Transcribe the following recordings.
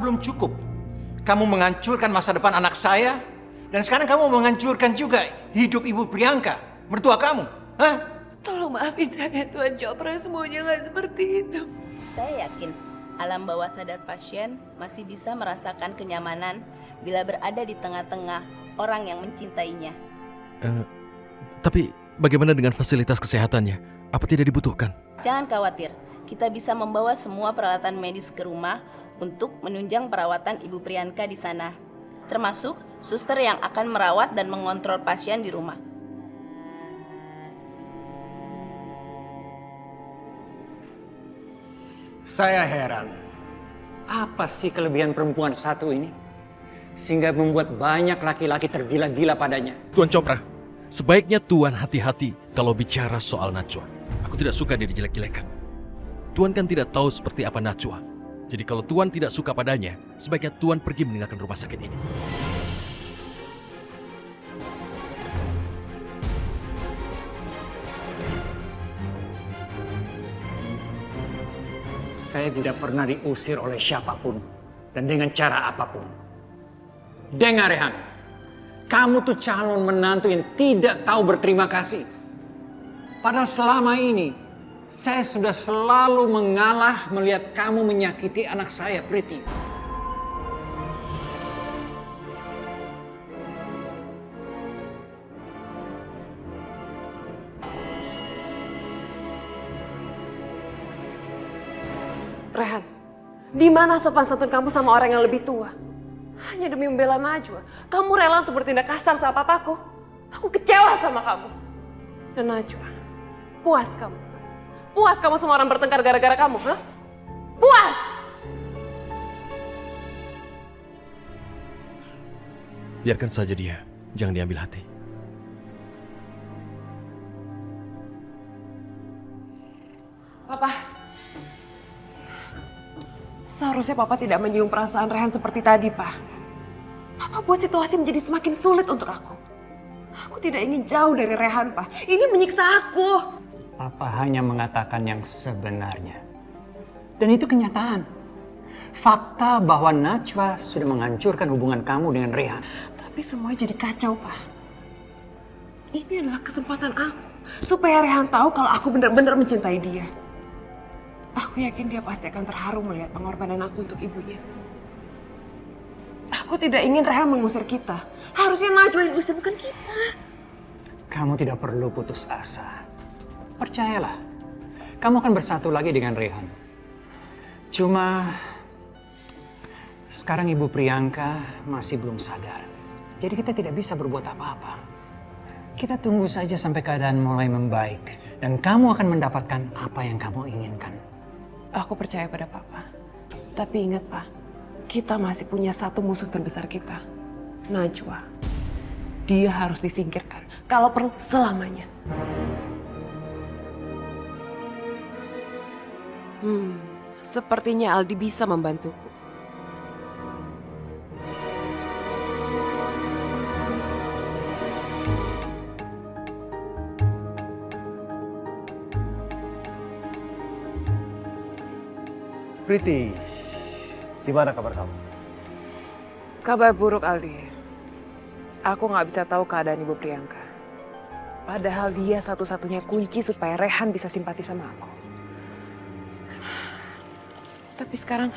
belum cukup? Kamu menghancurkan masa depan anak saya, dan sekarang kamu menghancurkan juga hidup Ibu Priyanka, mertua kamu. Hah? Tolong maafin saya Tuan Chopra, semuanya nggak seperti itu. Saya yakin alam bawah sadar pasien masih bisa merasakan kenyamanan bila berada di tengah-tengah orang yang mencintainya. Tapi bagaimana dengan fasilitas kesehatannya? Apa tidak dibutuhkan? Jangan khawatir, kita bisa membawa semua peralatan medis ke rumah untuk menunjang perawatan Ibu Priyanka di sana. Termasuk suster yang akan merawat dan mengontrol pasien di rumah. Saya heran, apa sih kelebihan perempuan satu ini? Sehingga membuat banyak laki-laki tergila-gila padanya. Tuan Chopra, sebaiknya Tuan hati-hati kalau bicara soal Najwa. Aku tidak suka dia dijelek-jelekan. Tuan kan tidak tahu seperti apa Najwa. Jadi kalau Tuan tidak suka padanya, sebaiknya Tuan pergi meninggalkan rumah sakit ini. Saya tidak pernah diusir oleh siapapun dan dengan cara apapun. Dengar Rehan, kamu tuh calon menantu yang tidak tahu berterima kasih. Padahal selama ini saya sudah selalu mengalah melihat kamu menyakiti anak saya, Priti. Rehan, di mana sopan santun kamu sama orang yang lebih tua? Hanya demi membela Najwa, kamu rela untuk bertindak kasar sama papaku. Aku kecewa sama kamu. Dan Najwa, puas kamu? Puas kamu semua orang bertengkar gara-gara kamu, ha? Puas! Biarkan saja dia, jangan diambil hati. Papa, seharusnya Papa tidak menyinggung perasaan Rehan seperti tadi, Pak. Papa buat situasi menjadi semakin sulit untuk aku. Aku tidak ingin jauh dari Rehan, Pak. Ini menyiksa aku. Papa hanya mengatakan yang sebenarnya. Dan itu kenyataan. Fakta bahwa Najwa sudah menghancurkan hubungan kamu dengan Rehan. Tapi semuanya jadi kacau, Pak. Ini adalah kesempatan aku supaya Rehan tahu kalau aku benar-benar mencintai dia. Aku yakin dia pasti akan terharu melihat pengorbanan aku untuk ibunya. Aku tidak ingin Rehan mengusir kita. Harusnya Najwa yang usir, bukan kita. Kamu tidak perlu putus asa. Percayalah, kamu akan bersatu lagi dengan Rehan. Cuma sekarang Ibu Priyanka masih belum sadar. Jadi kita tidak bisa berbuat apa-apa. Kita tunggu saja sampai keadaan mulai membaik. Dan kamu akan mendapatkan apa yang kamu inginkan. Aku percaya pada Papa. Tapi ingat, Pak, kita masih punya satu musuh terbesar kita. Najwa. Dia harus disingkirkan. Kalau perlu, selamanya. Sepertinya Aldi bisa membantuku. Priti, gimana kabar kamu? Kabar buruk, Aldi. Aku nggak bisa tahu keadaan Ibu Priyanka. Padahal dia satu-satunya kunci supaya Rehan bisa simpati sama aku. Tapi sekarang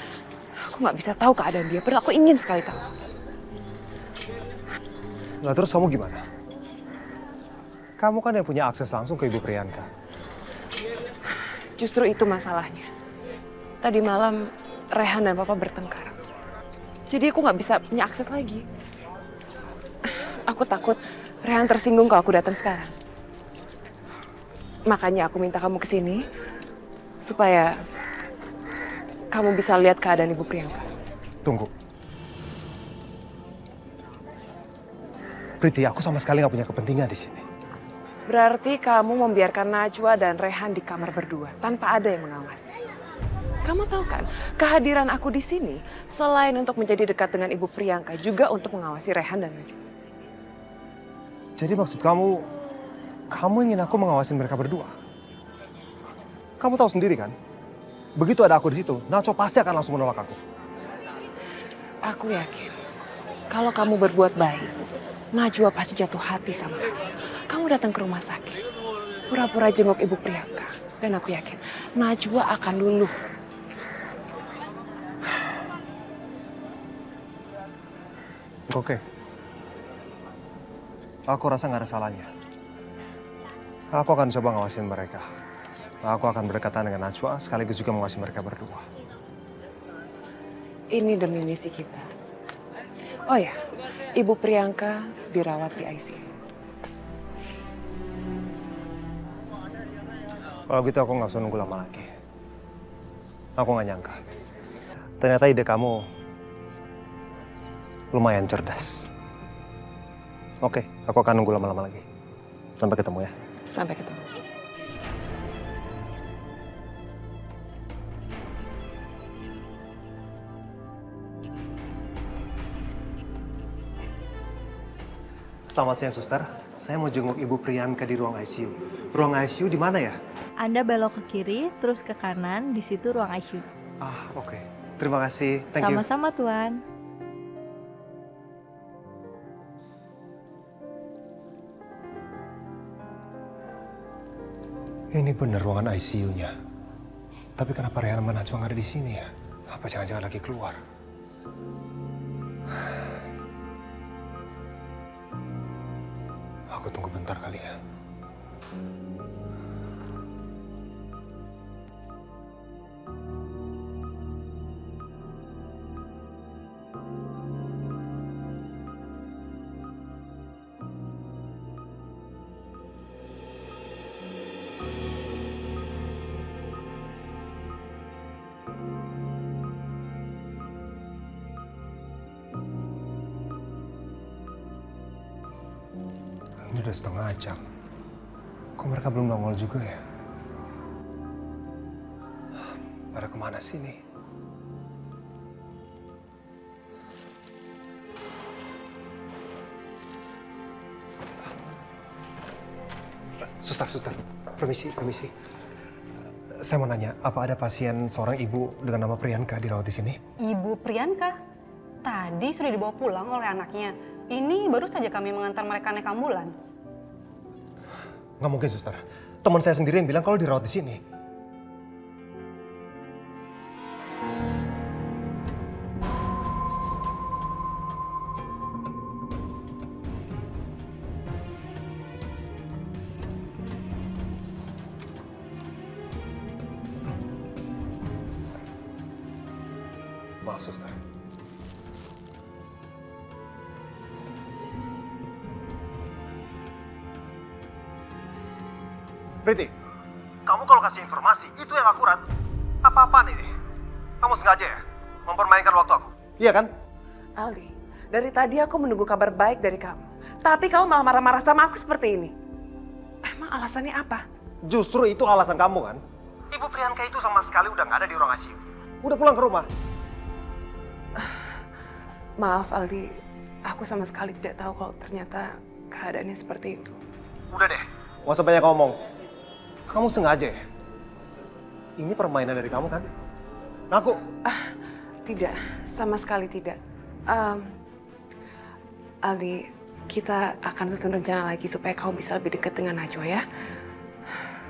aku nggak bisa tahu keadaan dia. Padahal aku ingin sekali tahu. Nah terus kamu gimana? Kamu kan yang punya akses langsung ke Ibu Priyanka. Justru itu masalahnya. Tadi malam Rehan dan Papa bertengkar. Jadi aku nggak bisa punya akses lagi. Aku takut Rehan tersinggung kalau aku datang sekarang. Makanya aku minta kamu kesini supaya kamu bisa lihat keadaan Ibu Priyanka. Tunggu. Priti, aku sama sekali nggak punya kepentingan di sini. Berarti kamu membiarkan Najwa dan Rehan di kamar berdua tanpa ada yang mengawasi. Kamu tahu kan, kehadiran aku di sini selain untuk menjadi dekat dengan Ibu Priyanka juga untuk mengawasi Rehan dan Najwa. Jadi maksud kamu ingin aku mengawasin mereka berdua? Kamu tahu sendiri kan? Begitu ada aku di situ, Nacho pasti akan langsung menolak aku. Aku yakin kalau kamu berbuat baik, Najwa pasti jatuh hati sama kamu. Kamu datang ke rumah sakit, pura-pura jenguk Ibu Priyanka. Dan aku yakin Najwa akan luluh. Oke. Aku rasa nggak ada salahnya. Aku akan coba ngawasin mereka. Aku akan berdekatan dengan Najwa, sekaligus juga mengawasi mereka berdua. Ini demi misi kita. Oh ya, Ibu Priyanka dirawat di ICU. Kalau gitu aku nggak usah nunggu lama lagi. Aku nggak nyangka. Ternyata ide kamu lumayan cerdas. Oke, aku akan nunggu lama-lama lagi. Sampai ketemu ya. Sampai ketemu. Selamat siang, Suster. Saya mau jenguk Ibu Priyanka di ruang ICU. Ruang ICU di mana ya? Anda belok ke kiri, terus ke kanan, di situ ruang ICU. Ah, oke. Terima kasih. Thank you. Sama-sama, Tuan. Ini bener ruangan ICU-nya. Tapi kenapa Rehan sama Najwa nggak ada di sini ya? Apa jangan-jangan lagi keluar? Aku tunggu bentar kali ya. Ini udah setengah jam. Kok mereka belum nongol juga ya? Pada kemana sih nih? Suster, permisi. Saya mau nanya, apa ada pasien seorang ibu dengan nama Priyanka dirawat di sini? Ibu Priyanka? Tadi sudah dibawa pulang oleh anaknya. Ini baru saja kami mengantar mereka naik ambulans. Nggak mungkin, Suster. Teman saya sendiri yang bilang kalau dirawat di sini. Maaf, Suster. Priti, kamu kalau kasih informasi, itu yang akurat. Apa-apaan ini? Kamu sengaja ya? Mempermainkan waktu aku? Iya kan? Aldi, dari tadi aku menunggu kabar baik dari kamu. Tapi kamu malah marah-marah sama aku seperti ini. Emang alasannya apa? Justru itu alasan kamu kan? Ibu Priyanka itu sama sekali udah nggak ada di ruang ICU. Udah pulang ke rumah. Maaf Aldi, aku sama sekali tidak tahu kalau ternyata keadaannya seperti itu. Udah deh, nggak usah banyak ngomong. Kamu sengaja ya? Ini permainan dari kamu kan? Ngaku. Tidak, sama sekali tidak. Aldi, kita akan susun rencana lagi supaya kamu bisa lebih dekat dengan Najwa ya.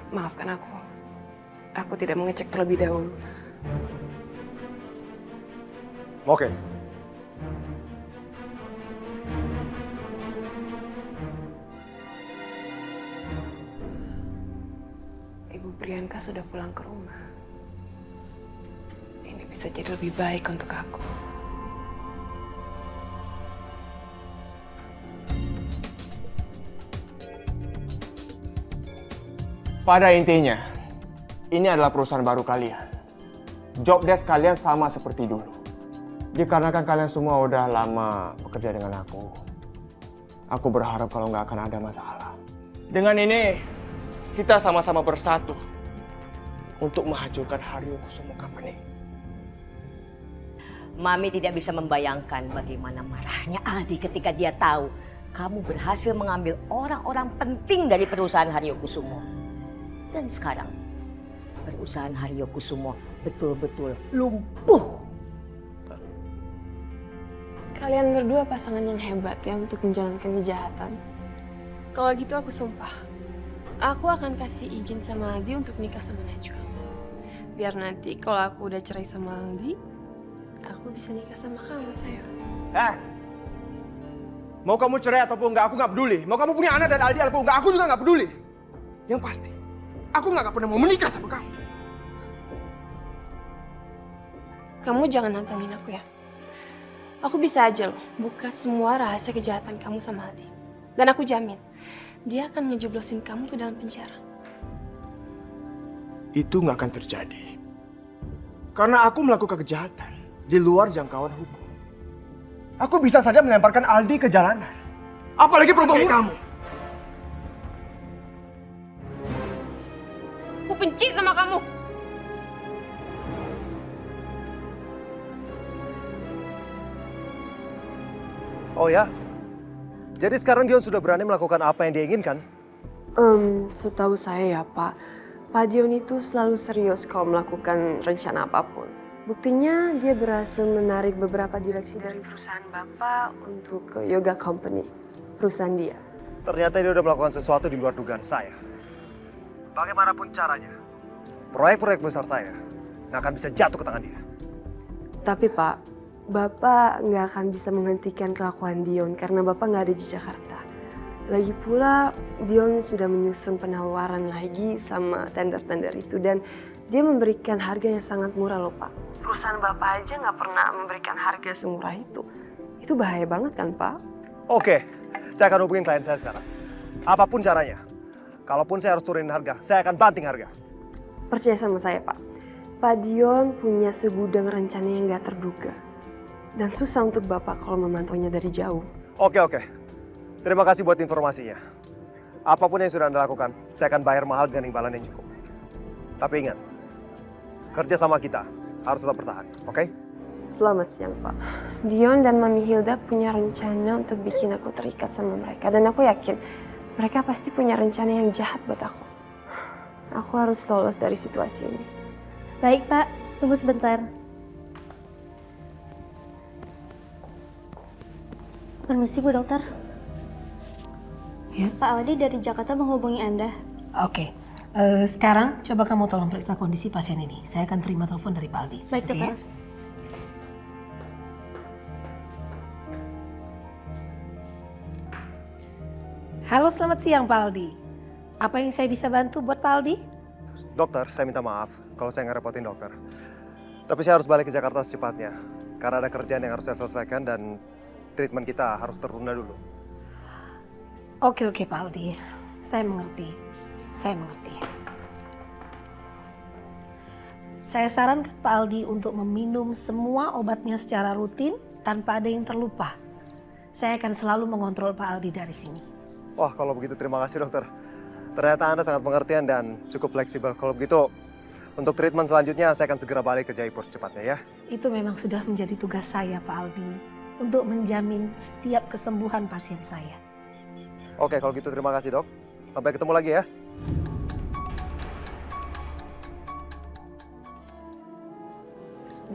Maafkan aku. Aku tidak mengecek terlebih dahulu. Oke. Ibu Priyanka sudah pulang ke rumah. Ini bisa jadi lebih baik untuk aku. Pada intinya, ini adalah perusahaan baru kalian. Job desk kalian sama seperti dulu. Dikarenakan kalian semua udah lama bekerja dengan aku berharap kalau nggak akan ada masalah. Dengan ini, kita sama-sama bersatu untuk menghancurkan Haryo Kusumo Company. Mami tidak bisa membayangkan bagaimana marahnya Aldi ketika dia tahu kamu berhasil mengambil orang-orang penting dari perusahaan Haryo Kusumo. Dan sekarang, perusahaan Haryo Kusumo betul-betul lumpuh. Kalian berdua pasangan yang hebat ya untuk menjalankan kejahatan. Kalau gitu aku sumpah, aku akan kasih izin sama Aldi untuk nikah sama Najwa. Biar nanti kalau aku udah cerai sama Aldi, aku bisa nikah sama kamu, sayang. Mau kamu cerai ataupun enggak, aku nggak peduli. Mau kamu punya anak dari Aldi ataupun enggak, aku juga nggak peduli. Yang pasti, aku nggak pernah mau menikah sama kamu. Kamu jangan nantangin aku ya. Aku bisa aja loh buka semua rahasia kejahatan kamu sama Aldi. Dan aku jamin, dia akan ngejeblosin kamu ke dalam penjara. Itu nggak akan terjadi. Karena aku melakukan kejahatan di luar jangkauan hukum. Aku bisa saja melemparkan Aldi ke jalanan. Apalagi perempuan kayak kamu. Aku benci sama kamu. Oh ya? Jadi sekarang Dion sudah berani melakukan apa yang dia inginkan? Setahu saya ya Pak Dion itu selalu serius kalau melakukan rencana apapun. Buktinya dia berhasil menarik beberapa direksi dari perusahaan Bapak untuk ke yoga company, perusahaan dia. Ternyata dia udah melakukan sesuatu di luar dugaan saya. Bagaimanapun caranya, proyek-proyek besar saya nggak akan bisa jatuh ke tangan dia. Tapi Pak, Bapak nggak akan bisa menghentikan kelakuan Dion karena Bapak nggak ada di Jakarta. Lagi pula Dion sudah menyusun penawaran lagi sama tender-tender itu dan dia memberikan harga yang sangat murah loh Pak. Perusahaan Bapak aja nggak pernah memberikan harga semurah itu. Itu bahaya banget kan Pak? Oke, saya akan hubungin klien saya sekarang. Apapun caranya, kalaupun saya harus turunin harga, saya akan banting harga. Percaya sama saya Pak. Pak Dion punya segudang rencana yang nggak terduga. Dan susah untuk Bapak kalau memantaunya dari jauh. Oke. Terima kasih buat informasinya. Apapun yang sudah Anda lakukan, saya akan bayar mahal dengan imbalan yang cukup. Tapi ingat, kerja sama kita harus tetap bertahan, oke? Selamat siang Pak. Dion dan Mami Hilda punya rencana untuk bikin aku terikat sama mereka. Dan aku yakin mereka pasti punya rencana yang jahat buat aku. Aku harus lolos dari situasi ini. Baik Pak, tunggu sebentar. Permisi Bu Dokter. Ya. Pak Aldi dari Jakarta menghubungi Anda. Oke. Sekarang coba kamu tolong periksa kondisi pasien ini. Saya akan terima telepon dari Pak Aldi. Baik Oke, Dokter. ya? Halo, selamat siang Pak Aldi. Apa yang saya bisa bantu buat Pak Aldi? Dokter, saya minta maaf kalau saya ngerepotin dokter. Tapi saya harus balik ke Jakarta secepatnya. Karena ada kerjaan yang harus saya selesaikan dan treatment kita harus tertunda dulu. Oke Pak Aldi. Saya mengerti. Saya sarankan Pak Aldi untuk meminum semua obatnya secara rutin tanpa ada yang terlupa. Saya akan selalu mengontrol Pak Aldi dari sini. Wah, kalau begitu terima kasih dokter. Ternyata Anda sangat pengertian dan cukup fleksibel. Kalau begitu, untuk treatment selanjutnya saya akan segera balik ke Jaipur secepatnya ya. Itu memang sudah menjadi tugas saya Pak Aldi untuk menjamin setiap kesembuhan pasien saya. Oke, kalau gitu terima kasih dok. Sampai ketemu lagi ya.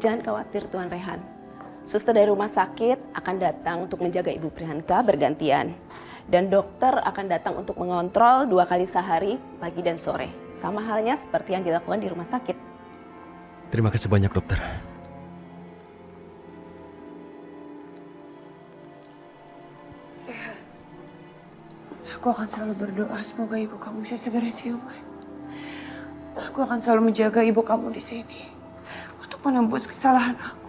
Jangan khawatir Tuan Rehan. Suster dari rumah sakit akan datang untuk menjaga Ibu Priyanka bergantian. Dan dokter akan datang untuk mengontrol 2 kali sehari, pagi dan sore. Sama halnya seperti yang dilakukan di rumah sakit. Terima kasih banyak dokter. Aku akan selalu berdoa semoga ibu kamu bisa segera siuman. Aku akan selalu menjaga ibu kamu di sini untuk menembus kesalahan aku.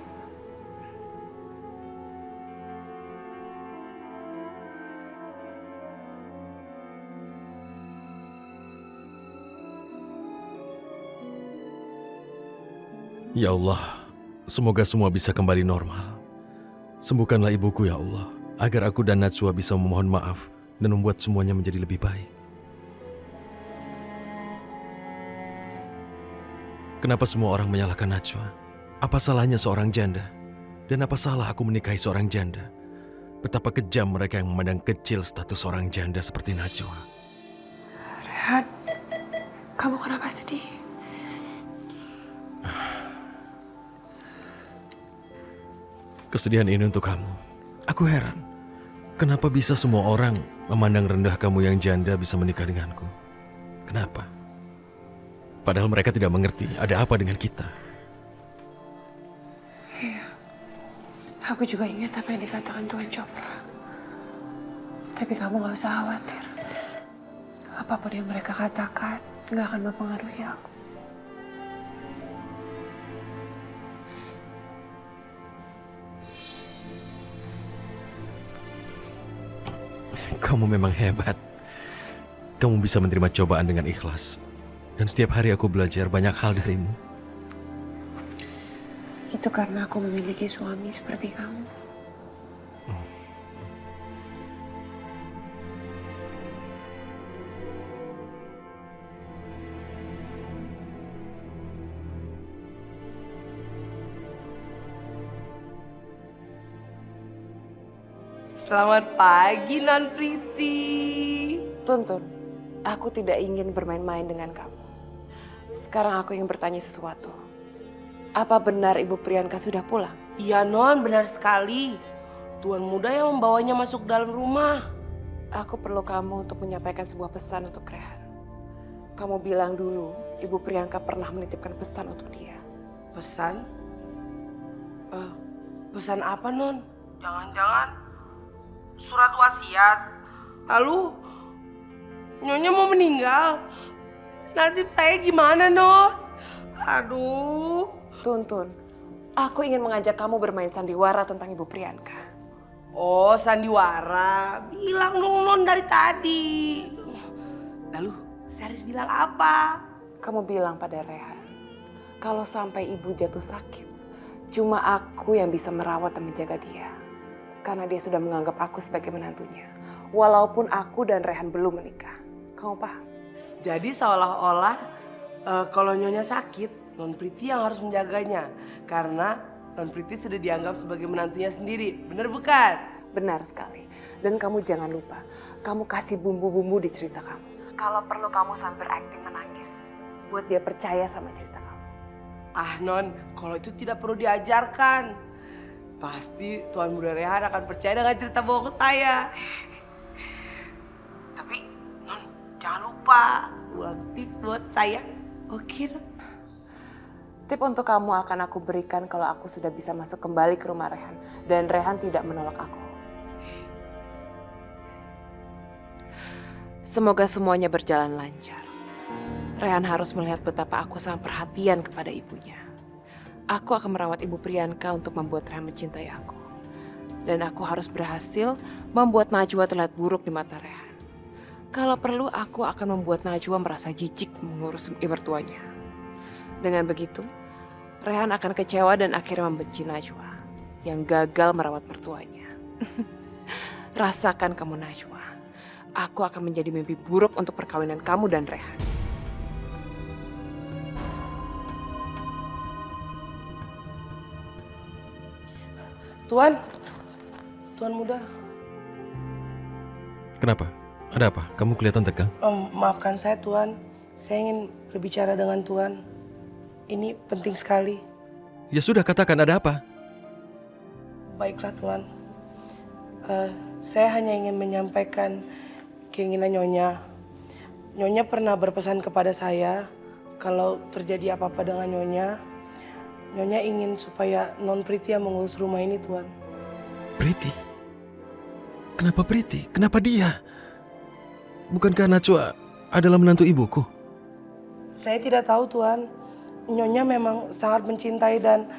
Ya Allah, semoga semua bisa kembali normal. Sembuhkanlah ibuku ya Allah, agar aku dan Najwa bisa memohon maaf dan membuat semuanya menjadi lebih baik. Kenapa semua orang menyalahkan Najwa? Apa salahnya seorang janda? Dan apa salah aku menikahi seorang janda? Betapa kejam mereka yang memandang kecil status seorang janda seperti Najwa. Rehan, kamu kenapa sedih? Kesedihan ini untuk kamu. Aku heran, kenapa bisa semua orang memandang rendah kamu yang janda bisa menikah denganku? Kenapa? Padahal mereka tidak mengerti ada apa dengan kita. Iya, aku juga ingat apa yang dikatakan Tuan Chopra. Tapi kamu gak usah khawatir. Apapun yang mereka katakan gak akan mempengaruhi aku. Kamu memang hebat. Kamu bisa menerima cobaan dengan ikhlas. Dan setiap hari aku belajar banyak hal darimu. Itu karena aku memiliki suami seperti kamu. Selamat pagi, Non Priti. Tuntun, aku tidak ingin bermain-main dengan kamu. Sekarang aku ingin bertanya sesuatu. Apa benar Ibu Priyanka sudah pulang? Iya, Non, benar sekali. Tuan muda yang membawanya masuk dalam rumah. Aku perlu kamu untuk menyampaikan sebuah pesan untuk Rehan. Kamu bilang dulu, Ibu Priyanka pernah menitipkan pesan untuk dia. Pesan? Pesan apa, Non? Jangan-jangan surat wasiat. Lalu Nyonya mau meninggal. Nasib saya gimana, Non? Aduh. Tuntun, aku ingin mengajak kamu bermain sandiwara tentang Ibu Priyanka. Oh, sandiwara. Bilang dong, Non, dari tadi. Lalu saya harus bilang apa? Kamu bilang pada Rehan, kalau sampai ibu jatuh sakit, cuma aku yang bisa merawat dan menjaga dia. Karena dia sudah menganggap aku sebagai menantunya. Walaupun aku dan Rehan belum menikah. Kamu paham? Jadi seolah-olah kalau Nyonya sakit, Non Priti yang harus menjaganya. Karena Non Priti sudah dianggap sebagai menantunya sendiri. Benar bukan? Benar sekali. Dan kamu jangan lupa, kamu kasih bumbu-bumbu di cerita kamu. Kalau perlu kamu sampai acting menangis. Buat dia percaya sama cerita kamu. Ah, Non, kalau itu tidak perlu diajarkan. Pasti Tuan Muda Rehan akan percaya dengan cerita bohong saya. Tapi, Non, jangan lupa uang tips buat saya. Oke, Non? Tip untuk kamu akan aku berikan kalau aku sudah bisa masuk kembali ke rumah Rehan. Dan Rehan tidak menolak aku. Semoga semuanya berjalan lancar. Rehan harus melihat betapa aku sangat perhatian kepada ibunya. Aku akan merawat Ibu Priyanka untuk membuat Rehan mencintai aku. Dan aku harus berhasil membuat Najwa terlihat buruk di mata Rehan. Kalau perlu aku akan membuat Najwa merasa jijik mengurus mertuanya. Dengan begitu, Rehan akan kecewa dan akhirnya membenci Najwa yang gagal merawat mertuanya. Rasakan kamu Najwa, aku akan menjadi mimpi buruk untuk perkawinan kamu dan Rehan. Tuan Muda. Kenapa? Ada apa? Kamu kelihatan tegang. Maafkan saya, Tuan. Saya ingin berbicara dengan Tuan. Ini penting sekali. Ya sudah, katakan ada apa? Baiklah, Tuan. Saya hanya ingin menyampaikan keinginan Nyonya. Nyonya pernah berpesan kepada saya kalau terjadi apa-apa dengan Nyonya ingin supaya Non Priti yang mengurus rumah ini, Tuan. Priti? Kenapa Priti? Kenapa dia? Bukankah Najwa adalah menantu ibuku? Saya tidak tahu, Tuan. Nyonya memang sangat mencintai dan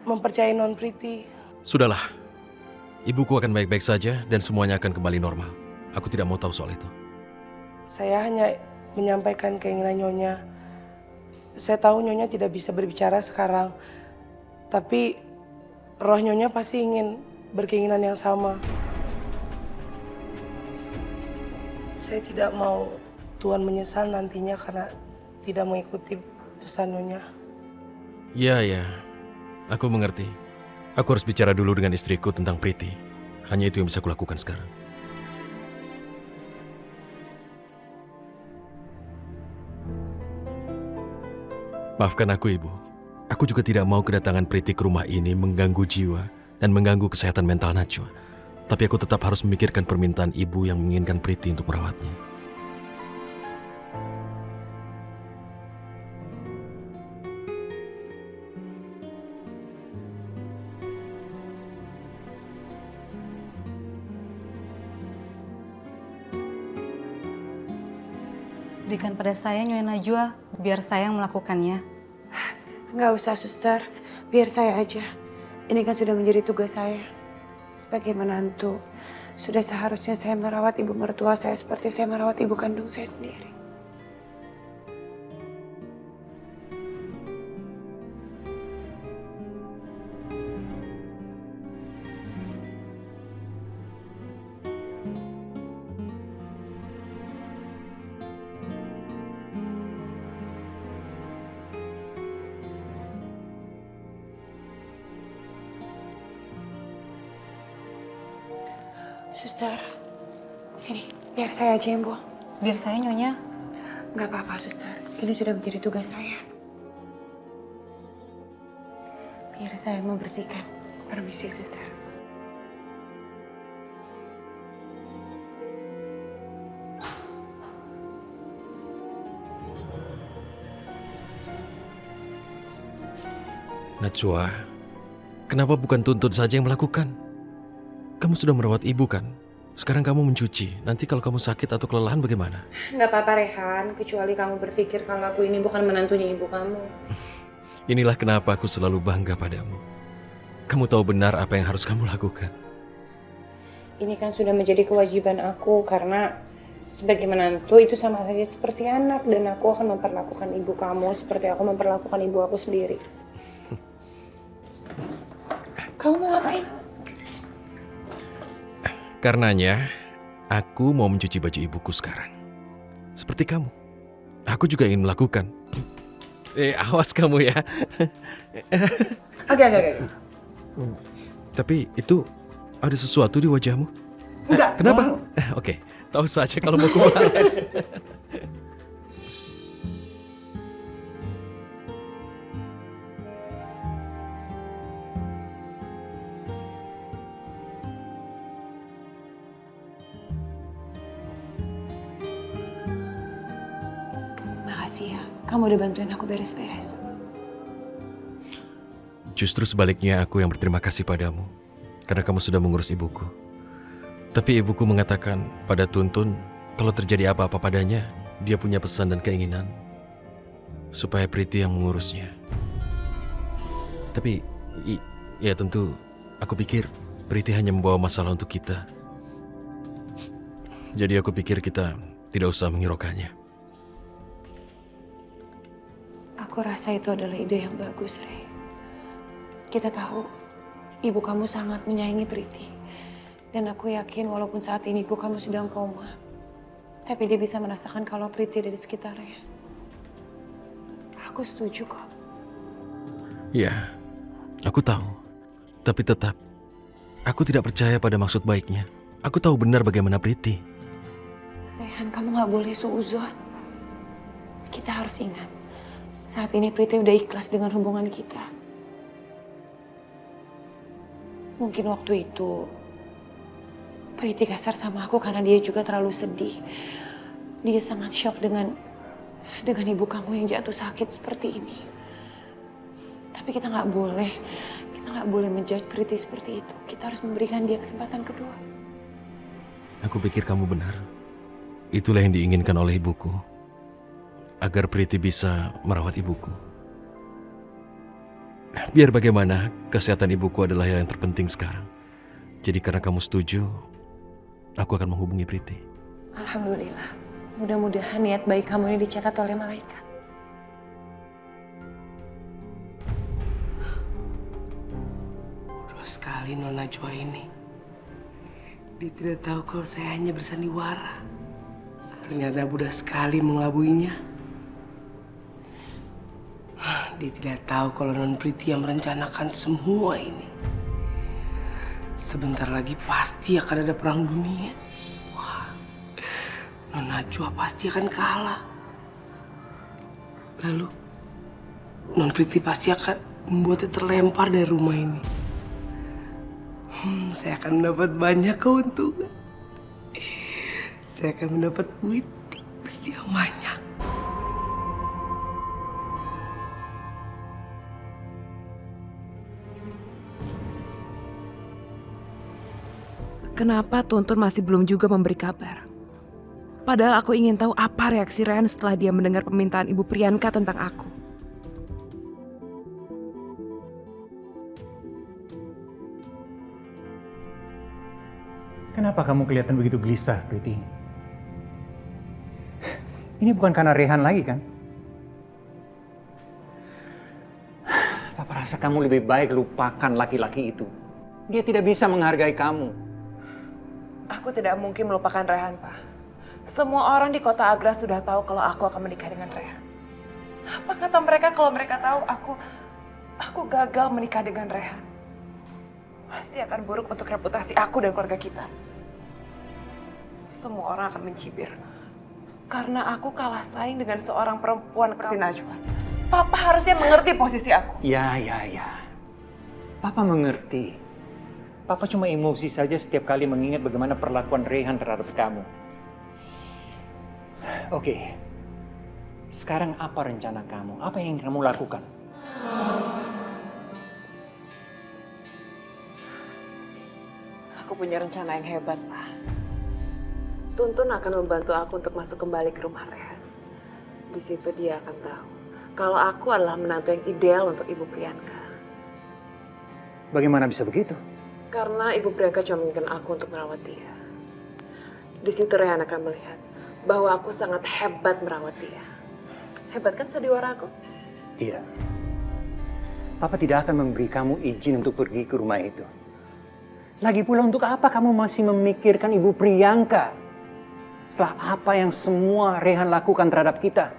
mempercayai Non Priti. Sudahlah. Ibuku akan baik-baik saja dan semuanya akan kembali normal. Aku tidak mau tahu soal itu. Saya hanya menyampaikan keinginan Nyonya. Saya tahu Nyonya tidak bisa berbicara sekarang. Tapi roh Nyonya pasti ingin berkeinginan yang sama. Saya tidak mau Tuan menyesal nantinya karena tidak mengikuti pesan Nyonya. Ya. Aku mengerti. Aku harus bicara dulu dengan istriku tentang Priti. Hanya itu yang bisa kulakukan sekarang. Maafkan aku, Ibu. Aku juga tidak mau kedatangan Priti ke rumah ini mengganggu jiwa dan mengganggu kesehatan mental Najwa. Tapi aku tetap harus memikirkan permintaan ibu yang menginginkan Priti untuk merawatnya. Berikan pada saya Nyonya Najwa, biar saya yang melakukannya. Nggak usah, suster. Biar saya aja. Ini kan sudah menjadi tugas saya. Sebagai menantu, sudah seharusnya saya merawat ibu mertua saya seperti saya merawat ibu kandung saya sendiri. Suster, sini, biar saya aja yang buang. Biar saya, Nyonya. Nggak apa-apa, suster. Ini sudah menjadi tugas saya. Biar saya yang membersihkan. Permisi, suster. Najwa, kenapa bukan Tuntun saja yang melakukan? Kamu sudah merawat ibu kan? Sekarang kamu mencuci. Nanti kalau kamu sakit atau kelelahan bagaimana? Nggak apa-apa, Rehan. Kecuali kamu berpikir kalau aku ini bukan menantunya ibu kamu. Inilah kenapa aku selalu bangga padamu. Kamu tahu benar apa yang harus kamu lakukan. Ini kan sudah menjadi kewajiban aku karena sebagai menantu itu sama saja seperti anak. Dan aku akan memperlakukan ibu kamu seperti aku memperlakukan ibu aku sendiri. Kamu mau ngapain? Karenanya, aku mau mencuci baju ibuku sekarang. Seperti kamu. Aku juga ingin melakukan. Awas kamu ya. Oke. Tapi itu ada sesuatu di wajahmu? Enggak. Kenapa? Oke, tahu saja kalau mau kubalas. Makasih ya, kamu udah bantuin aku beres-beres. Justru sebaliknya aku yang berterima kasih padamu. Karena kamu sudah mengurus ibuku. Tapi ibuku mengatakan pada Tuntun, kalau terjadi apa-apa padanya, dia punya pesan dan keinginan supaya Priti yang mengurusnya. Tapi, ya tentu, aku pikir Priti hanya membawa masalah untuk kita. Jadi aku pikir kita tidak usah menghiraukannya. Aku rasa itu adalah ide yang bagus, Rey. Kita tahu ibu kamu sangat menyayangi Priti. Dan aku yakin walaupun saat ini ibu kamu sedang koma, tapi dia bisa merasakan kalau Priti ada di sekitarnya. Aku setuju kok. Ya, aku tahu. Tapi tetap, aku tidak percaya pada maksud baiknya. Aku tahu benar bagaimana Priti. Rehan, kamu gak boleh suuzon. Kita harus ingat, saat ini Priti udah ikhlas dengan hubungan kita. Mungkin waktu itu Priti kasar sama aku karena dia juga terlalu sedih. Dia sangat shock dengan ibu kamu yang jatuh sakit seperti ini. Tapi kita nggak boleh menjudge Priti seperti itu. Kita harus memberikan dia kesempatan kedua. Aku pikir kamu benar. Itulah yang diinginkan oleh ibuku. Agar Priti bisa merawat ibuku. Biar bagaimana, kesehatan ibuku adalah yang terpenting sekarang. Jadi karena kamu setuju, aku akan menghubungi Priti. Alhamdulillah. Mudah-mudahan niat baik kamu ini dicatat oleh malaikat. Bodoh sekali Nona Najwa ini. Dia tidak tahu kalau saya hanya bersandiwara. Ternyata mudah sekali mengelabuinya. Dia tidak tahu kalau Non Priti yang merencanakan semua ini. Sebentar lagi pasti akan ada perang dunia. Wah, Non Najwa pasti akan kalah. Lalu, Non Priti pasti akan membuatnya terlempar dari rumah ini. Saya akan mendapat banyak keuntungan. Saya akan mendapat duit yang banyak. Kenapa Tuntun masih belum juga memberi kabar? Padahal aku ingin tahu apa reaksi Rehan setelah dia mendengar permintaan Ibu Priyanka tentang aku. Kenapa kamu kelihatan begitu gelisah, Priti? Ini bukan karena Rehan lagi, kan? Papa rasa kamu lebih baik lupakan laki-laki itu. Dia tidak bisa menghargai kamu. Aku tidak mungkin melupakan Rehan, Pak. Semua orang di kota Agra sudah tahu kalau aku akan menikah dengan Rehan. Apa kata mereka kalau mereka tahu aku gagal menikah dengan Rehan? Pasti akan buruk untuk reputasi aku dan keluarga kita. Semua orang akan mencibir. Karena aku kalah saing dengan seorang perempuan seperti Najwa. Papa harusnya mengerti posisi aku. Ya. Papa mengerti. Papa cuma emosi saja setiap kali mengingat bagaimana perlakuan Rehan terhadap kamu. Oke. Sekarang apa rencana kamu? Apa yang kamu lakukan? Aku punya rencana yang hebat, Pak. Tuntun akan membantu aku untuk masuk kembali ke rumah Rehan. Di situ dia akan tahu kalau aku adalah menantu yang ideal untuk Ibu Priyanka. Bagaimana bisa begitu? Karena Ibu Priyanka cuma menginginkan aku untuk merawat dia. Di situ Rehan akan melihat bahwa aku sangat hebat merawat dia. Hebat kan sandiwara aku? Tidak. Papa tidak akan memberi kamu izin untuk pergi ke rumah itu. Lagi pula untuk apa kamu masih memikirkan Ibu Priyanka? Setelah apa yang semua Rehan lakukan terhadap kita.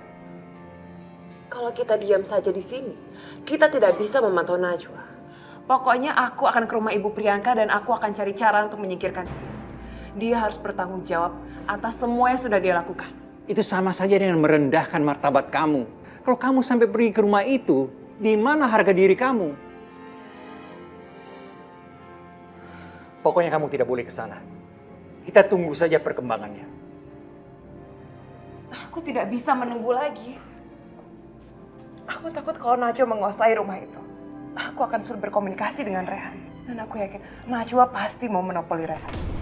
Kalau kita diam saja di sini, kita tidak bisa memantau Najwa. Pokoknya aku akan ke rumah Ibu Priyanka dan aku akan cari cara untuk menyingkirkan dia. Dia harus bertanggung jawab atas semua yang sudah dia lakukan. Itu sama saja dengan merendahkan martabat kamu. Kalau kamu sampai pergi ke rumah itu, di mana harga diri kamu? Pokoknya kamu tidak boleh ke sana. Kita tunggu saja perkembangannya. Aku tidak bisa menunggu lagi. Aku takut kalau Najwa menguasai rumah itu. Aku akan sulit berkomunikasi dengan Rehan. Dan aku yakin Najwa pasti mau monopoli Rehan.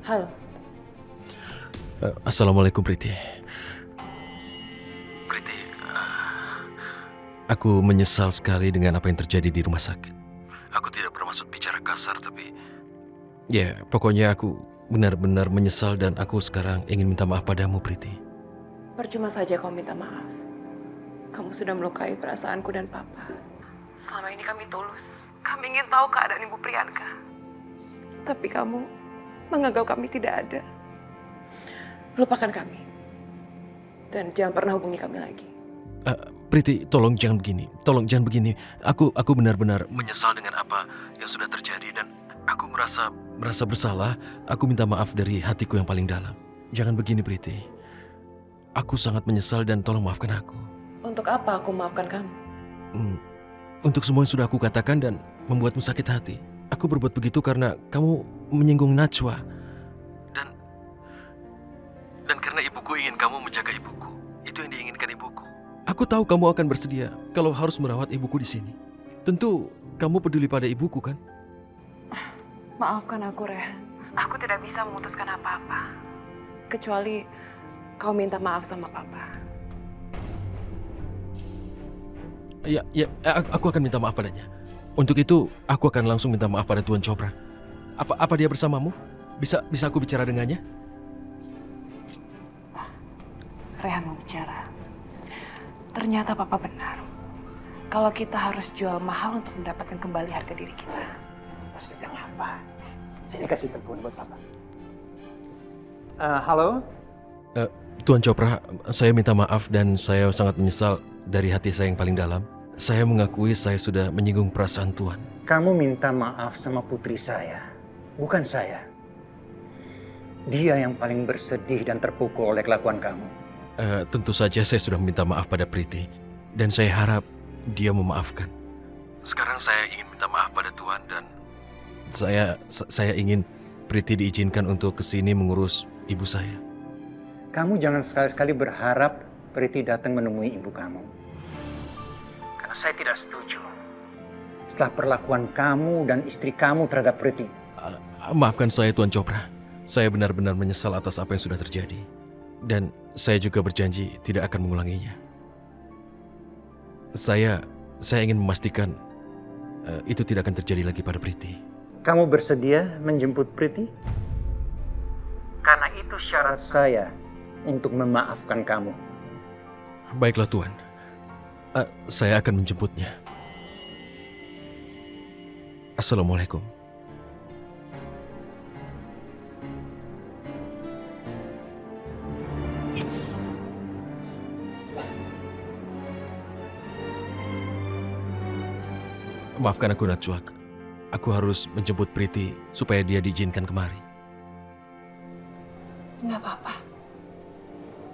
Halo. Assalamualaikum, Priti. Priti, aku menyesal sekali dengan apa yang terjadi di rumah sakit. Aku tidak bermaksud bicara kasar, tapi ya pokoknya aku benar-benar menyesal dan aku sekarang ingin minta maaf padamu, Priti. Percuma saja kau minta maaf. Kamu sudah melukai perasaanku dan Papa. Selama ini kami tulus. Kami ingin tahu keadaan Ibu Priyanka. Tapi kamu menganggap kami tidak ada. Lupakan kami. Dan jangan pernah hubungi kami lagi. Priti, tolong jangan begini. Tolong jangan begini. Aku benar-benar menyesal dengan apa yang sudah terjadi dan aku merasa bersalah. Aku minta maaf dari hatiku yang paling dalam. Jangan begini, Priti. Aku sangat menyesal dan tolong maafkan aku. Untuk apa aku maafkan kamu? Untuk semua yang sudah aku katakan dan membuatmu sakit hati. Aku berbuat begitu karena kamu menyinggung Najwa. Dan karena ibuku ingin kamu menjaga ibuku. Itu yang diinginkan ibuku. Aku tahu kamu akan bersedia kalau harus merawat ibuku di sini. Tentu kamu peduli pada ibuku, kan? Maafkan aku, Rehan. Aku tidak bisa memutuskan apa-apa. Kecuali kau minta maaf sama Papa. Ya, aku akan minta maaf padanya. Untuk itu, aku akan langsung minta maaf pada Tuan Chopra. Apa dia bersamamu? Bisa aku bicara dengannya? Rehan mau bicara. Ternyata Papa benar. Kalau kita harus jual mahal untuk mendapatkan kembali harga diri kita. Mas bilang apa? Sini kasih telepon buat Papa. Halo? Tuan Chopra, saya minta maaf dan saya sangat menyesal dari hati saya yang paling dalam, saya mengakui saya sudah menyinggung perasaan Tuan. Kamu minta maaf sama putri saya, bukan saya. Dia yang paling bersedih dan terpukul oleh kelakuan kamu. Tentu saja saya sudah meminta maaf pada Priti, dan saya harap dia memaafkan. Sekarang saya ingin minta maaf pada Tuan, dan saya ingin Priti diizinkan untuk kesini mengurus ibu saya. Kamu jangan sekali-sekali berharap Priti datang menemui ibu kamu. Karena saya tidak setuju. Setelah perlakuan kamu dan istri kamu terhadap Priti. Maafkan saya Tuan Chopra. Saya benar-benar menyesal atas apa yang sudah terjadi. Dan saya juga berjanji tidak akan mengulanginya. Saya ingin memastikan itu tidak akan terjadi lagi pada Priti. Kamu bersedia menjemput Priti? Karena itu syarat saya untuk memaafkan kamu. Baiklah Tuan. Saya akan menjemputnya. Assalamualaikum. Maafkan aku Najwa. Aku harus menjemput Priti supaya dia diizinkan kemari. Nggak apa-apa.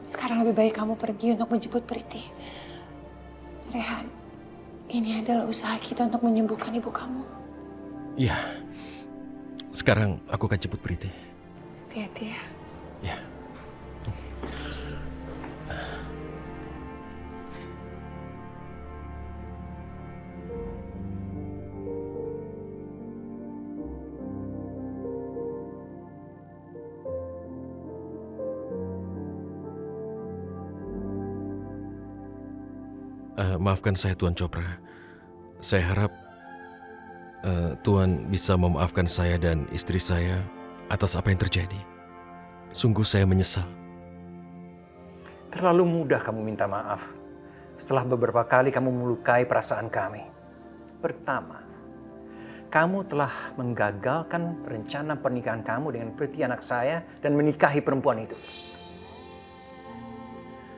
Sekarang lebih baik kamu pergi untuk menjemput Priti. Rehan, ini adalah usaha kita untuk menyembuhkan ibu kamu. Iya. Sekarang aku akan jemput Priti. Hati-hati ya. Ya. Maafkan saya Tuan Chopra. Saya harap Tuan bisa memaafkan saya dan istri saya atas apa yang terjadi. Sungguh saya menyesal. Terlalu mudah kamu minta maaf. Setelah beberapa kali kamu melukai perasaan kami. Pertama, kamu telah menggagalkan rencana pernikahan kamu dengan Priti anak saya dan menikahi perempuan itu.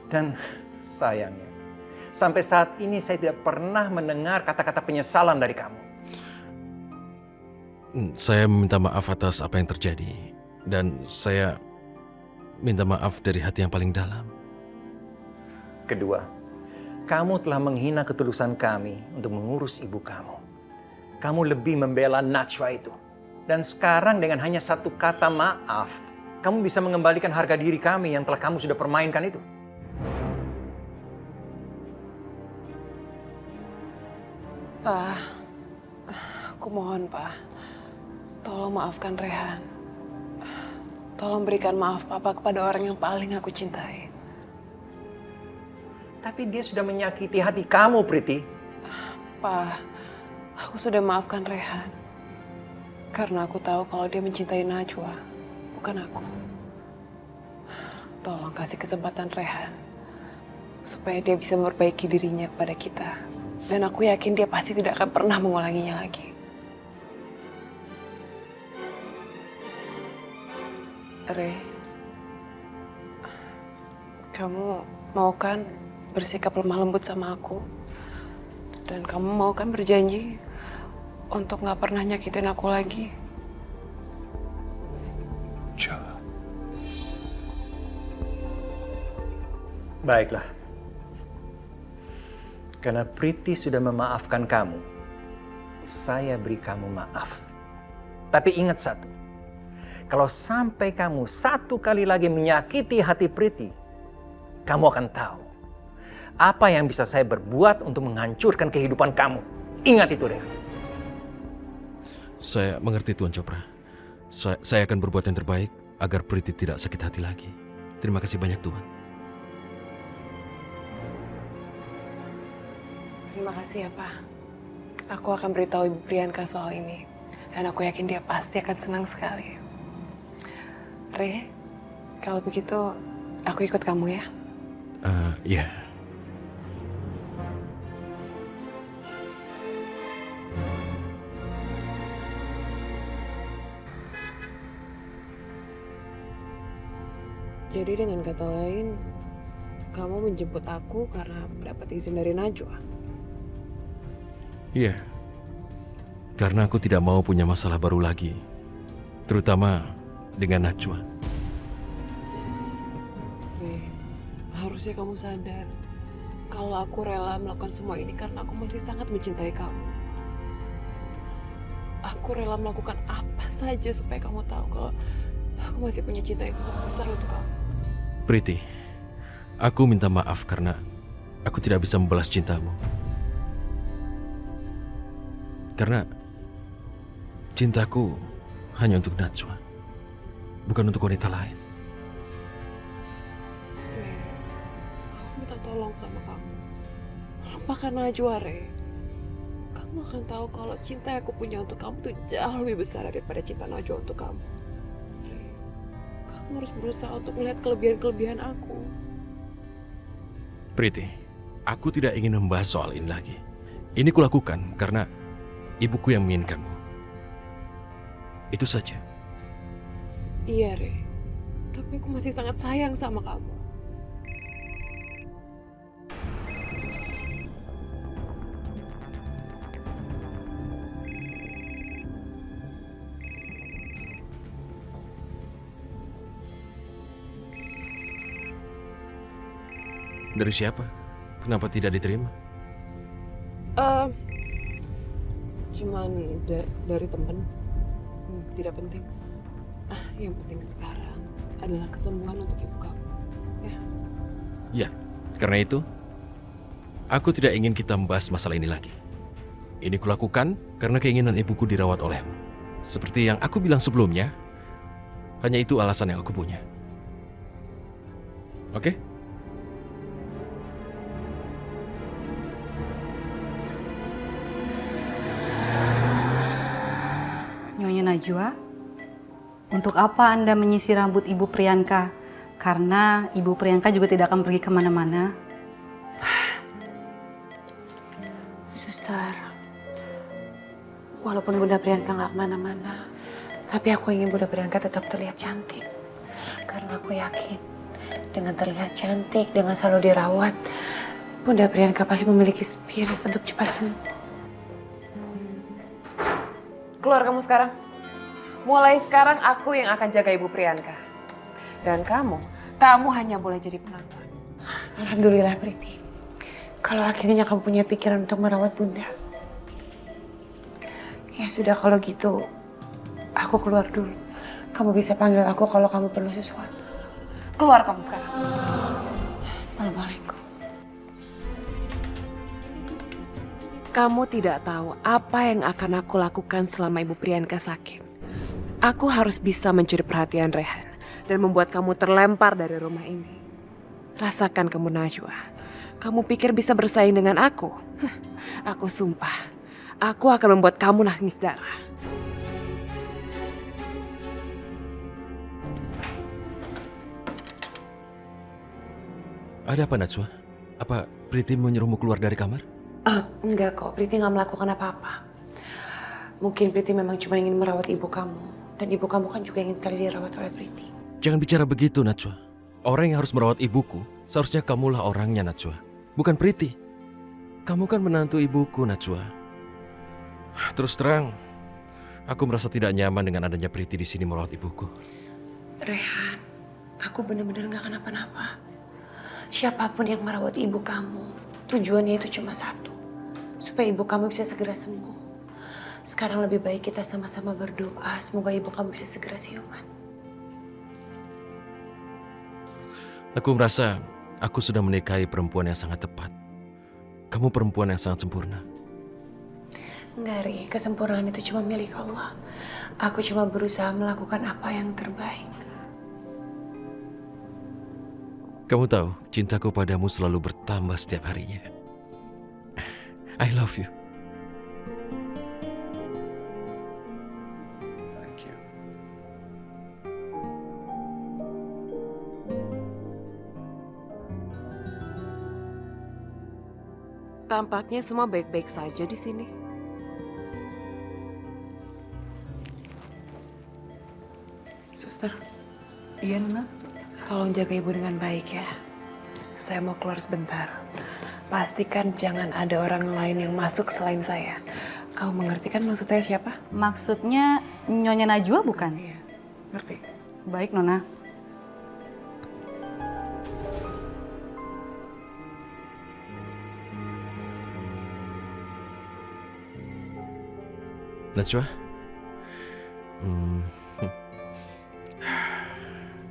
Dan sayangnya, sampai saat ini saya tidak pernah mendengar kata-kata penyesalan dari kamu. Saya meminta maaf atas apa yang terjadi. Dan saya minta maaf dari hati yang paling dalam. Kedua, kamu telah menghina ketulusan kami untuk mengurus ibu kamu. Kamu lebih membela Najwa itu. Dan sekarang dengan hanya satu kata maaf, kamu bisa mengembalikan harga diri kami yang telah kamu sudah permainkan itu. Pak, aku mohon Pak, tolong maafkan Rehan. Tolong berikan maaf Papa kepada orang yang paling aku cintai. Tapi dia sudah menyakiti hati kamu, Priti. Pak, aku sudah maafkan Rehan. Karena aku tahu kalau dia mencintai Najwa, bukan aku. Tolong kasih kesempatan Rehan. Supaya dia bisa memperbaiki dirinya kepada kita. Dan aku yakin dia pasti tidak akan pernah mengulanginya lagi. Re, kamu mau kan bersikap lemah lembut sama aku? Dan kamu mau kan berjanji untuk gak pernah nyakitin aku lagi? Jangan. Baiklah. Karena Priti sudah memaafkan kamu, saya beri kamu maaf. Tapi ingat satu, kalau sampai kamu satu kali lagi menyakiti hati Priti, kamu akan tahu apa yang bisa saya berbuat untuk menghancurkan kehidupan kamu. Ingat itu, Rehan. Saya mengerti Tuan Chopra. Saya akan berbuat yang terbaik agar Priti tidak sakit hati lagi. Terima kasih banyak Tuan. Terima kasih ya, Pak. Aku akan beritahu Ibu Priyanka soal ini. Dan aku yakin dia pasti akan senang sekali. Re, kalau begitu aku ikut kamu ya. Iya. Jadi dengan kata lain, kamu menjemput aku karena mendapat izin dari Najwa. Iya. Karena aku tidak mau punya masalah baru lagi. Terutama dengan Najwa. Rey, harusnya kamu sadar kalau aku rela melakukan semua ini karena aku masih sangat mencintai kamu. Aku rela melakukan apa saja supaya kamu tahu kalau aku masih punya cinta yang sangat besar untuk kamu. Priti, aku minta maaf karena aku tidak bisa membalas cintamu. Karena cintaku hanya untuk Najwa, bukan untuk wanita lain. Rey, aku minta tolong sama kamu. Lupakan Najwa, Rey. Kamu akan tahu kalau cinta yang aku punya untuk kamu tuh jauh lebih besar daripada cinta Najwa untuk kamu. Rey, kamu harus berusaha untuk melihat kelebihan-kelebihan aku. Priti, aku tidak ingin membahas soal ini lagi. Ini kulakukan karena ibuku yang menginginkanmu. Itu saja. Iya, Rey. Tapi aku masih sangat sayang sama kamu. Dari siapa? Kenapa tidak diterima? Cuman dari temen. Tidak penting. Yang penting sekarang adalah kesembuhan untuk ibu kamu. Ya. Ya, karena itu, aku tidak ingin kita membahas masalah ini lagi. Ini kulakukan karena keinginan ibuku dirawat olehmu. Seperti yang aku bilang sebelumnya, hanya itu alasan yang aku punya. Oke? Nyonya Najwa, untuk apa Anda menyisir rambut Ibu Priyanka? Karena Ibu Priyanka juga tidak akan pergi kemana-mana. Suster, walaupun Bunda Priyanka nggak kemana-mana, tapi aku ingin Bunda Priyanka tetap terlihat cantik. Karena aku yakin, dengan terlihat cantik, dengan selalu dirawat, Bunda Priyanka pasti memiliki spirit untuk cepat sembuh. Keluar kamu sekarang. Mulai sekarang aku yang akan jaga Ibu Priyanka. Dan kamu hanya boleh jadi penonton. Alhamdulillah Priti. Kalau akhirnya kamu punya pikiran untuk merawat Bunda. Ya sudah kalau gitu, aku keluar dulu. Kamu bisa panggil aku kalau kamu perlu sesuatu. Keluar kamu sekarang. Assalamualaikum. Kamu tidak tahu apa yang akan aku lakukan selama Ibu Priyanka sakit. Aku harus bisa mencuri perhatian Rehan dan membuat kamu terlempar dari rumah ini. Rasakan kamu Najwa. Kamu pikir bisa bersaing dengan aku? Aku sumpah, aku akan membuat kamu nangis darah. Ada apa, Najwa? Apa Priti menyuruhmu keluar dari kamar? Enggak kok, Priti nggak melakukan apa-apa. Mungkin Priti memang cuma ingin merawat ibu kamu. Dan ibu kamu kan juga ingin sekali dirawat oleh Priti. Jangan bicara begitu, Najwa. Orang yang harus merawat ibuku, seharusnya kamulah orangnya, Najwa. Bukan Priti. Kamu kan menantu ibuku, Najwa. Terus terang, aku merasa tidak nyaman dengan adanya Priti di sini merawat ibuku. Rehan, aku benar-benar nggak kenapa-napa. Siapapun yang merawat ibu kamu, tujuannya itu cuma satu. Supaya ibu kamu bisa segera sembuh. Sekarang lebih baik kita sama-sama berdoa. Semoga ibu kamu bisa segera siuman. Aku merasa aku sudah menikahi perempuan yang sangat tepat. Kamu perempuan yang sangat sempurna. Enggak, Ri. Kesempurnaan itu cuma milik Allah. Aku cuma berusaha melakukan apa yang terbaik. Kamu tahu, cintaku padamu selalu bertambah setiap harinya. I love you. Thank you. Tampaknya semua baik-baik saja di sini. Suster, Iya, Nona. tolong jaga ibu dengan baik ya. Saya mau keluar sebentar. Pastikan jangan ada orang lain yang masuk selain saya. Kau mengerti kan maksud saya siapa? Maksudnya Nyonya Najwa bukan? Iya, ngerti. Baik, Nona. Najwa,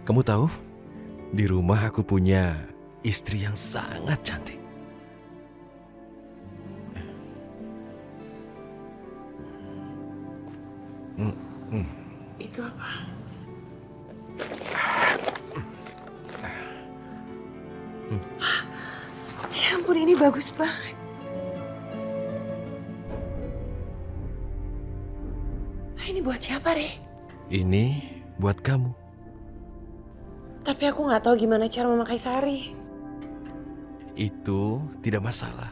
kamu tahu, di rumah aku punya istri yang sangat cantik. Itu apa? Ya ampun, ini bagus banget. Ini buat siapa, Re? Ini buat kamu. Tapi aku nggak tahu gimana cara memakai sari. Itu tidak masalah.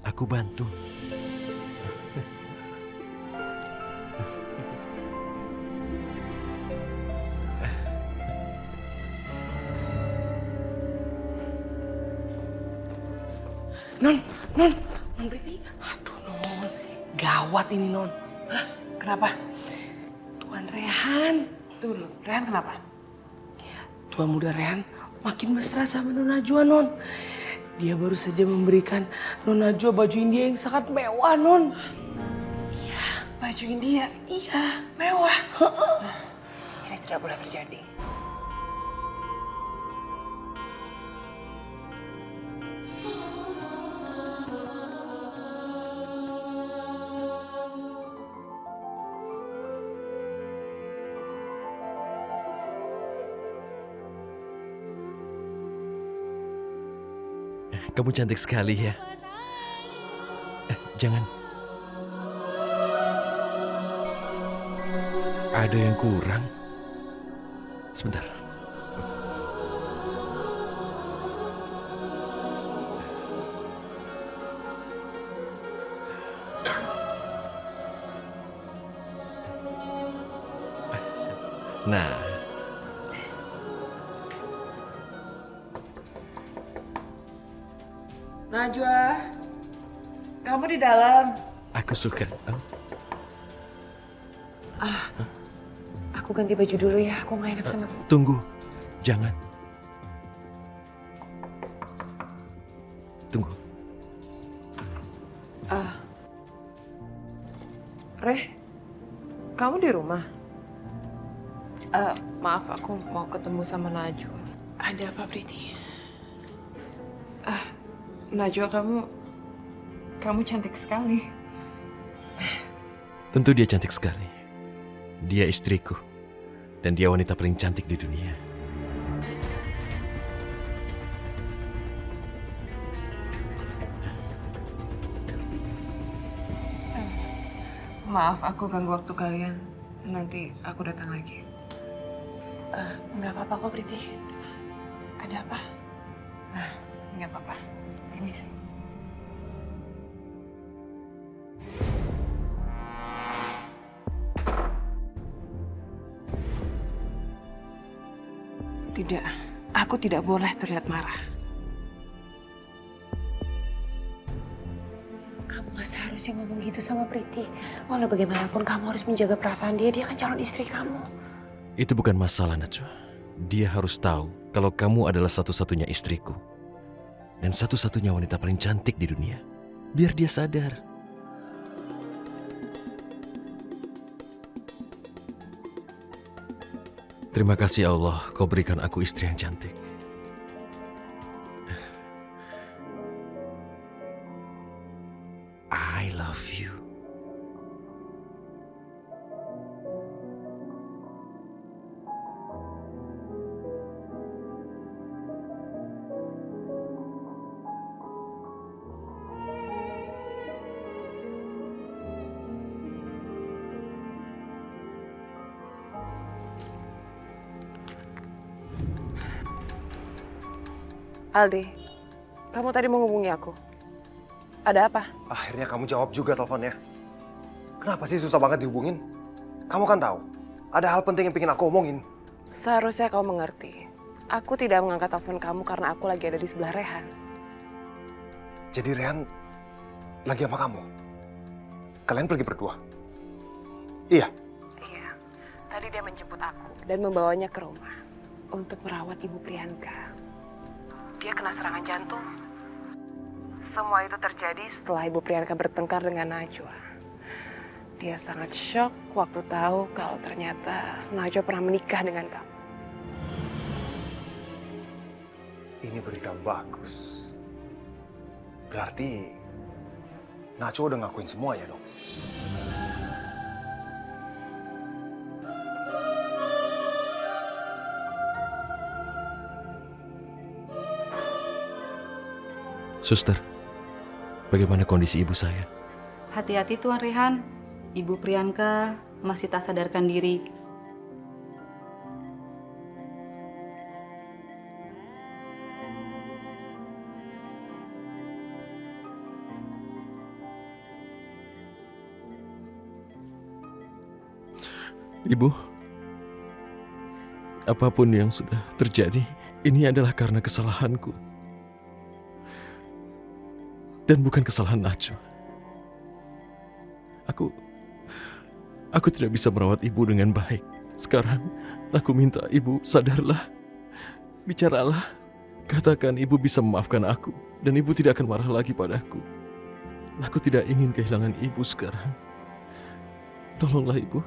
Aku bantu. Non Priti. Aduh, Non. Gawat ini, Non. Hah? Kenapa? Tuan Rehan. Tuh, Rehan kenapa? Tuan muda Rehan makin mesra sama Non Najwa, Non. Dia baru saja memberikan Non Najwa baju India yang sangat mewah, Non. Iya, baju India. Iya, mewah. Ini tidak boleh terjadi. Kamu cantik sekali ya. Jangan. Ada yang kurang. Sebentar. Nah. Najwa, kamu di dalam. Aku suka. Aku ganti baju dulu ya, aku nggak enak sama kamu. Tunggu. Jangan. Tunggu. Re, kamu di rumah? Maaf, aku mau ketemu sama Najwa. Ada apa, Priti? Najwa, kamu cantik sekali. Tentu dia cantik sekali. Dia istriku. Dan dia wanita paling cantik di dunia. Maaf, aku ganggu waktu kalian. Nanti aku datang lagi. Nggak apa-apa kok, Priti. Ada apa? Nggak apa-apa. Ini sih. Tidak, aku tidak boleh terlihat marah. Kamu gak seharusnya ngomong gitu sama Priti. Walau bagaimanapun kamu harus menjaga perasaan dia. Dia kan calon istri kamu. Itu bukan masalah, Najwa. Dia harus tahu kalau kamu adalah satu-satunya istriku. Dan satu-satunya wanita paling cantik di dunia. Biar dia sadar. Terima kasih Allah, kau berikan aku istri yang cantik. I love you. Aldi, kamu tadi mau ngubungi aku. Ada apa? Akhirnya kamu jawab juga teleponnya. Kenapa sih susah banget dihubungin? Kamu kan tahu, ada hal penting yang pengen aku omongin. Seharusnya kau mengerti. Aku tidak mengangkat telepon kamu karena aku lagi ada di sebelah Rehan. Jadi Rehan lagi sama kamu? Kalian pergi berdua? Iya? Iya, tadi dia menjemput aku dan membawanya ke rumah untuk merawat Ibu Priyanka. Dia kena serangan jantung. Semua itu terjadi setelah Ibu Priyanka bertengkar dengan Najwa. Dia sangat shock waktu tahu kalau ternyata Najwa pernah menikah dengan kamu. Ini berita bagus. Berarti Najwa udah ngakuin semuanya dong. Suster, bagaimana kondisi ibu saya? Hati-hati Tuan Rehan, Ibu Priyanka masih tak sadarkan diri. Ibu, apapun yang sudah terjadi, ini adalah karena kesalahanku. Dan bukan kesalahan Najwa. Aku tidak bisa merawat ibu dengan baik. Sekarang, aku minta ibu sadarlah. Bicaralah. Katakan ibu bisa memaafkan aku. Dan ibu tidak akan marah lagi padaku. Aku tidak ingin kehilangan ibu sekarang. Tolonglah ibu.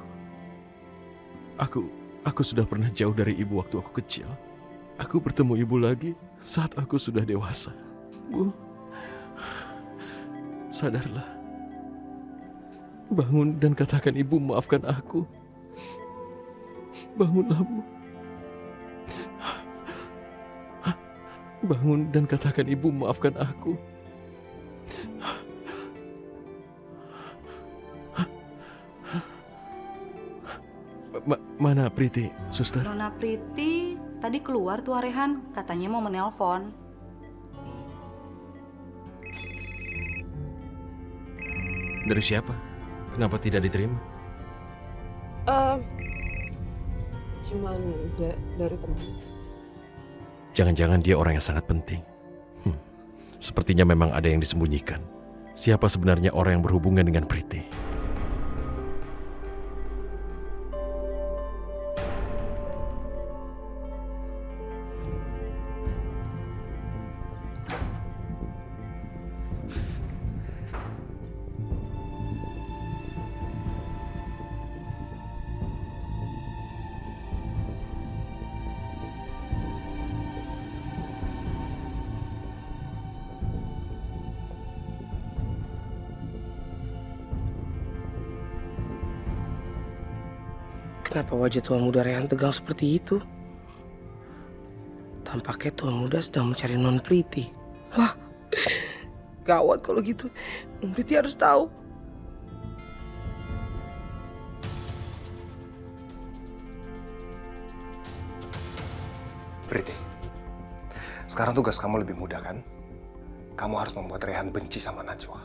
Aku sudah pernah jauh dari ibu waktu aku kecil. Aku bertemu ibu lagi saat aku sudah dewasa. Bu, sadarlah. Bangun dan katakan ibu maafkan aku. Bangunlah, Bu. Bangun dan katakan ibu maafkan aku. Mana Priti, suster? Nona Priti tadi keluar Tuan Rehan, katanya mau menelpon. Dari siapa? Kenapa tidak diterima? Cuman dari teman. Jangan-jangan dia orang yang sangat penting. Sepertinya memang ada yang disembunyikan. Siapa sebenarnya orang yang berhubungan dengan Priti? Kenapa wajah Tuan Muda Rehan tegang seperti itu? Tampaknya Tuan Muda sedang mencari Non Priti. Wah, gawat kalau gitu. Non Priti harus tahu. Priti, sekarang tugas kamu lebih mudah kan? Kamu harus membuat Rehan benci sama Najwa.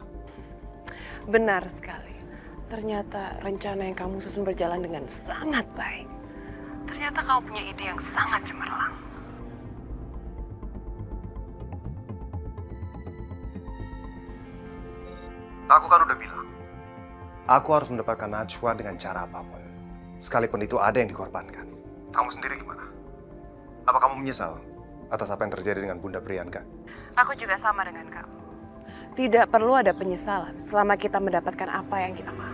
Benar sekali. Ternyata rencana yang kamu susun berjalan dengan sangat baik. Ternyata kamu punya ide yang sangat cemerlang. Aku kan udah bilang, aku harus mendapatkan Najwa dengan cara apapun. Sekalipun itu ada yang dikorbankan. Kamu sendiri gimana? Apa kamu menyesal atas apa yang terjadi dengan Bunda Priyanka? Aku juga sama dengan kamu. Tidak perlu ada penyesalan selama kita mendapatkan apa yang kita mau.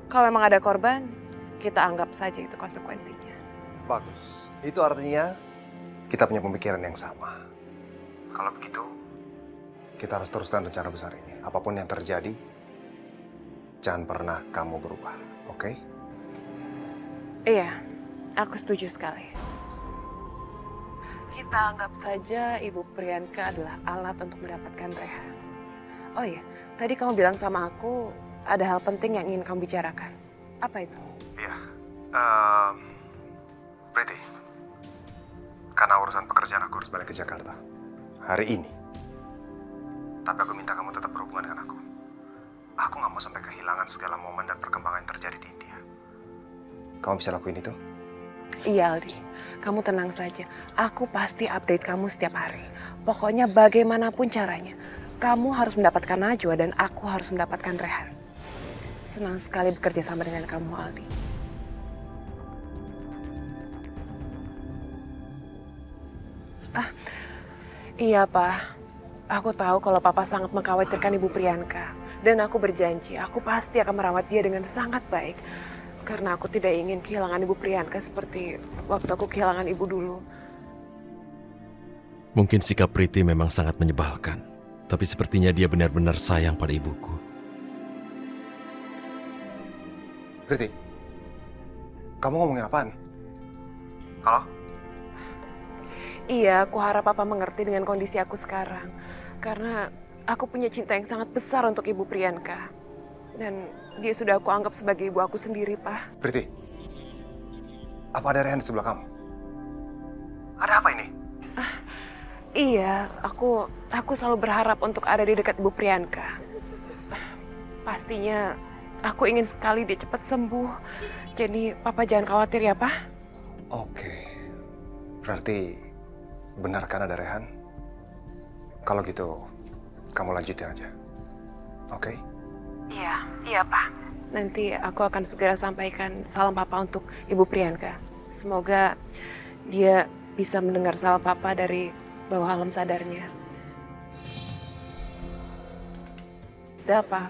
Kalau memang ada korban, kita anggap saja itu konsekuensinya. Bagus. Itu artinya kita punya pemikiran yang sama. Kalau begitu, kita harus teruskan rencana besar ini. Apapun yang terjadi, jangan pernah kamu berubah, oke? Iya, aku setuju sekali. Kita anggap saja Ibu Priyanka adalah alat untuk mendapatkan Rehan. Oh iya, tadi kamu bilang sama aku ada hal penting yang ingin kamu bicarakan. Apa itu? Iya, Priti, karena urusan pekerjaan aku harus balik ke Jakarta hari ini. Tapi aku minta kamu tetap berhubungan dengan aku. Aku nggak mau sampai kehilangan segala momen dan perkembangan yang terjadi di India. Kamu bisa lakuin itu? Iya Aldi, kamu tenang saja. Aku pasti update kamu setiap hari. Pokoknya bagaimanapun caranya, kamu harus mendapatkan Najwa dan aku harus mendapatkan Rehan. Senang sekali bekerja sama dengan kamu, Aldi. Iya, Pak. Aku tahu kalau Papa sangat mengkhawatirkan Ibu Priyanka. Dan aku berjanji, aku pasti akan merawat dia dengan sangat baik. Karena aku tidak ingin kehilangan Ibu Priyanka seperti waktu aku kehilangan Ibu dulu. Mungkin sikap Priti memang sangat menyebalkan. Tapi sepertinya dia benar-benar sayang pada ibuku. Priti, kamu ngomongin apaan? Halo? Iya, aku harap Papa mengerti dengan kondisi aku sekarang. Karena aku punya cinta yang sangat besar untuk Ibu Priyanka. Dan dia sudah aku anggap sebagai ibu aku sendiri, Pak. Priti, apa ada Rehan di sebelah kamu? Ada apa ini? Iya, aku selalu berharap untuk ada di dekat Ibu Priyanka. Pastinya aku ingin sekali dia cepat sembuh. Jadi Papa jangan khawatir ya, Pak. Oke, berarti benar kan ada Rehan? Kalau gitu, kamu lanjutin aja. Oke? Iya, Pak. Nanti aku akan segera sampaikan salam Papa untuk Ibu Priyanka. Semoga dia bisa mendengar salam Papa dari bawah alam sadarnya. Udah, Pak.